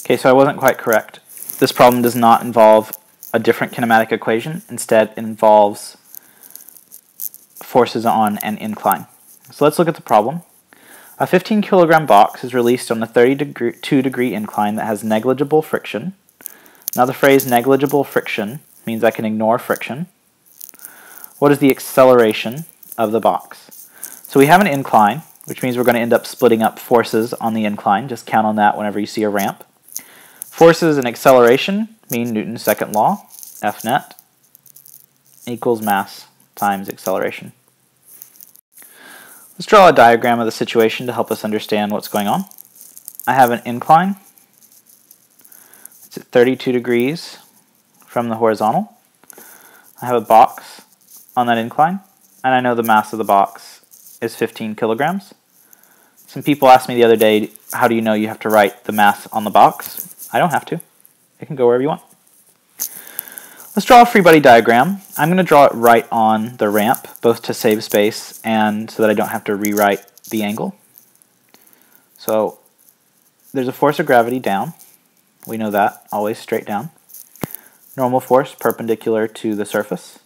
Okay, so I wasn't quite correct. This problem does not involve a different kinematic equation. Instead, it involves forces on an incline. So let's look at the problem. A 15 kilogram box is released on a 32-degree incline that has negligible friction. Now the phrase negligible friction means I can ignore friction. What is the acceleration of the box? So we have an incline, which means we're going to end up splitting up forces on the incline. Just count on that whenever you see a ramp. Forces and acceleration mean Newton's second law, F net equals mass times acceleration. Let's draw a diagram of the situation to help us understand what's going on. I have an incline. It's at 32 degrees from the horizontal. I have a box on that incline, and I know the mass of the box is 15 kilograms. Some people asked me the other day, how do you know you have to write the mass on the box? I don't have to. It can go wherever you want. Let's draw a free body diagram. I'm going to draw it right on the ramp, both to save space and so that I don't have to rewrite the angle. So there's a force of gravity down. We know that, always straight down. Normal force perpendicular to the surface.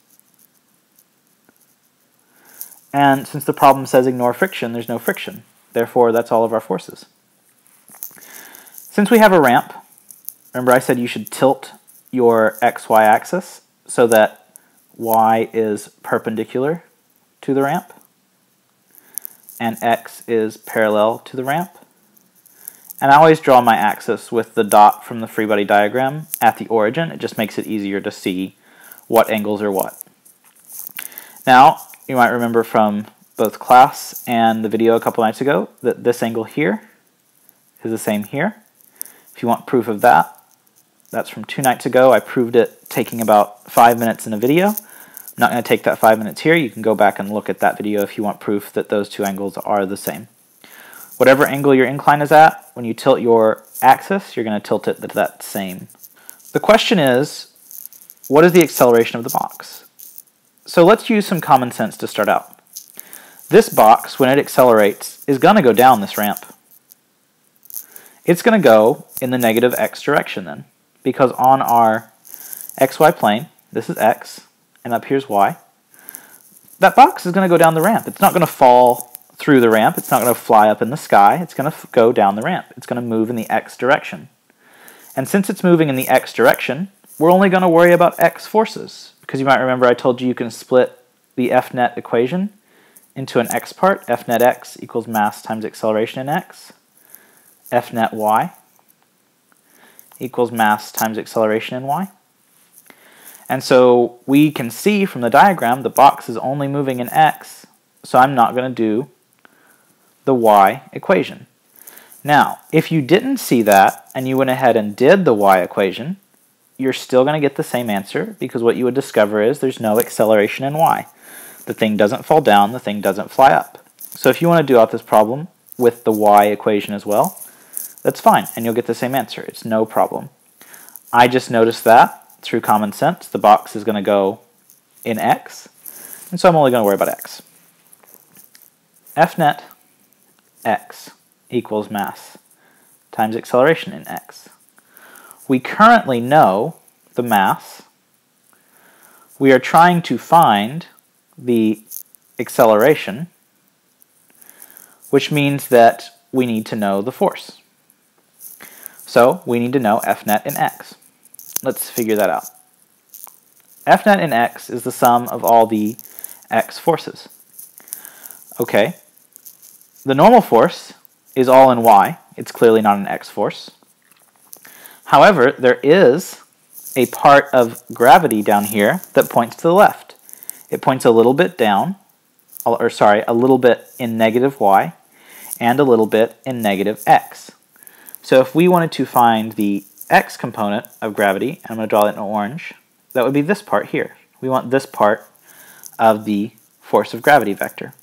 And since the problem says ignore friction, there's no friction. Therefore, that's all of our forces. Since we have a ramp, remember I said you should tilt your xy axis so that y is perpendicular to the ramp and x is parallel to the ramp. And I always draw my axis with the dot from the free body diagram at the origin. It just makes it easier to see what angles are what. Now, you might remember from both class and the video a couple nights ago that this angle here is the same here. If you want proof of that, that's from 2 nights ago. I proved it taking about 5 minutes in a video. I'm not going to take that 5 minutes here. You can go back and look at that video if you want proof that those two angles are the same. Whatever angle your incline is at, when you tilt your axis, you're going to tilt it to that same. The question is, what is the acceleration of the box? So let's use some common sense to start out. This box, when it accelerates, is going to go down this ramp. It's going to go in the negative x direction then, because on our xy plane, this is x, and up here's y, that box is going to go down the ramp. It's not going to fall through the ramp. It's not going to fly up in the sky. It's going to go down the ramp. It's going to move in the x direction. And since it's moving in the x direction, we're only going to worry about x forces, because you might remember I told you you can split the F net equation into an x part. F net x equals mass times acceleration in x. F net y equals mass times acceleration in y. And so we can see from the diagram the box is only moving in x, so I'm not going to do the y equation. Now, if you didn't see that and you went ahead and did the y equation, you're still going to get the same answer, because what you would discover is there's no acceleration in y. The thing doesn't fall down, the thing doesn't fly up. So if you want to do out this problem with the y equation as well, that's fine, and you'll get the same answer. It's no problem. I just noticed that through common sense, the box is going to go in x, and so I'm only going to worry about x. F net x equals mass times acceleration in x. We currently know the mass. We are trying to find the acceleration, which means that we need to know the force. So we need to know F net in x. Let's figure that out. F net in x is the sum of all the x forces. Okay, the normal force is all in y. It's clearly not an x force. However, there is a part of gravity down here that points to the left. It points a little bit down, or sorry, a little bit in negative y and a little bit in negative x. So if we wanted to find the x component of gravity, I'm going to draw that in orange, that would be this part here. We want this part of the force of gravity vector.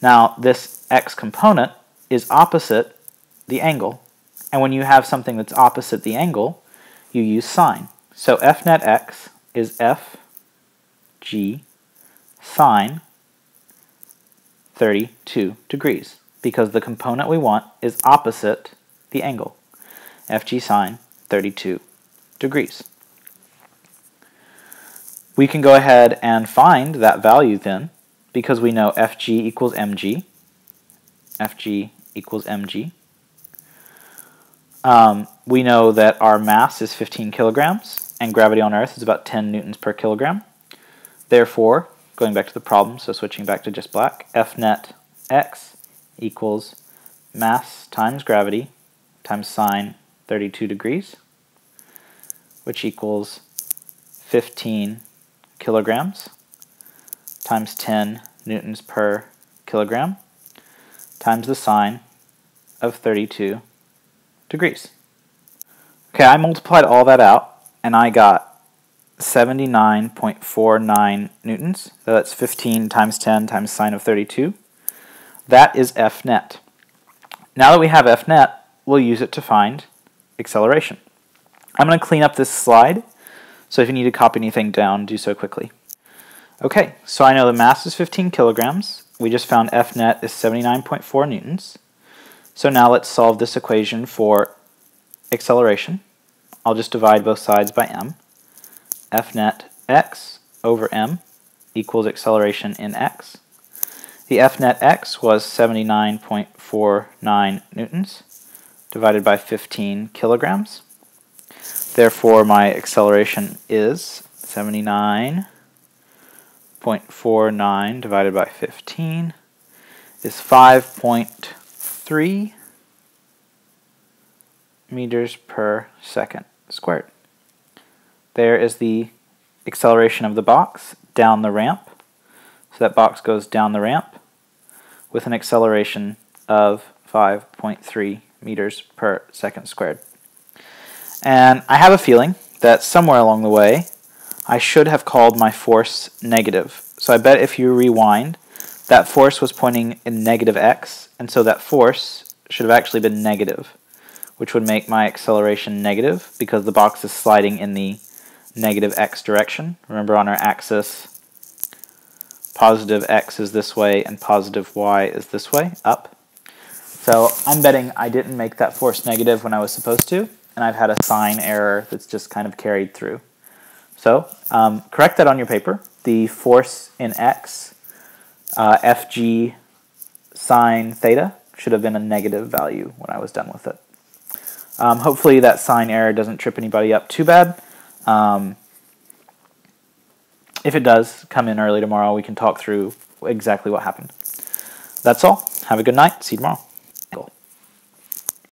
Now, this x component is opposite the angle. And when you have something that's opposite the angle, you use sine. So F net x is Fg sine 32 degrees, because the component we want is opposite the angle. FG sine 32 degrees. We can go ahead and find that value then, because we know FG equals mg. FG equals mg. We know that our mass is 15 kilograms, and gravity on Earth is about 10 newtons per kilogram. Therefore, going back to the problem, so switching back to just black, F net x equals mass times gravity times sine 32 degrees, which equals 15 kilograms times 10 newtons per kilogram times the sine of 32 degrees. Okay, I multiplied all that out, and I got 79.49 newtons. So that's 15 times 10 times sine of 32. That is F net. Now that we have F net, we'll use it to find acceleration. I'm going to clean up this slide, so if you need to copy anything down, do so quickly. Okay, so I know the mass is 15 kilograms. We just found F net is 79.4 newtons. So now let's solve this equation for acceleration. I'll just divide both sides by m. F net x over m equals acceleration in x. The F net x was 79.49 newtons divided by 15 kilograms. Therefore, my acceleration is 79.49 divided by 15 is 5.3 meters per second squared. There is the acceleration of the box down the ramp. So that box goes down the ramp with an acceleration of 5.3 meters per second squared. And I have a feeling that somewhere along the way I should have called my force negative. So I bet if you rewind, that force was pointing in negative x, and so that force should have actually been negative, which would make my acceleration negative because the box is sliding in the negative x direction. Remember, on our axis, positive x is this way and positive y is this way, up. So I'm betting I didn't make that force negative when I was supposed to, and I've had a sign error that's just kind of carried through. So correct that on your paper. The force in x, Fg sine theta, should have been a negative value when I was done with it. Hopefully that sign error doesn't trip anybody up too bad. If it does, come in early tomorrow. We can talk through exactly what happened. That's all. Have a good night. See you tomorrow.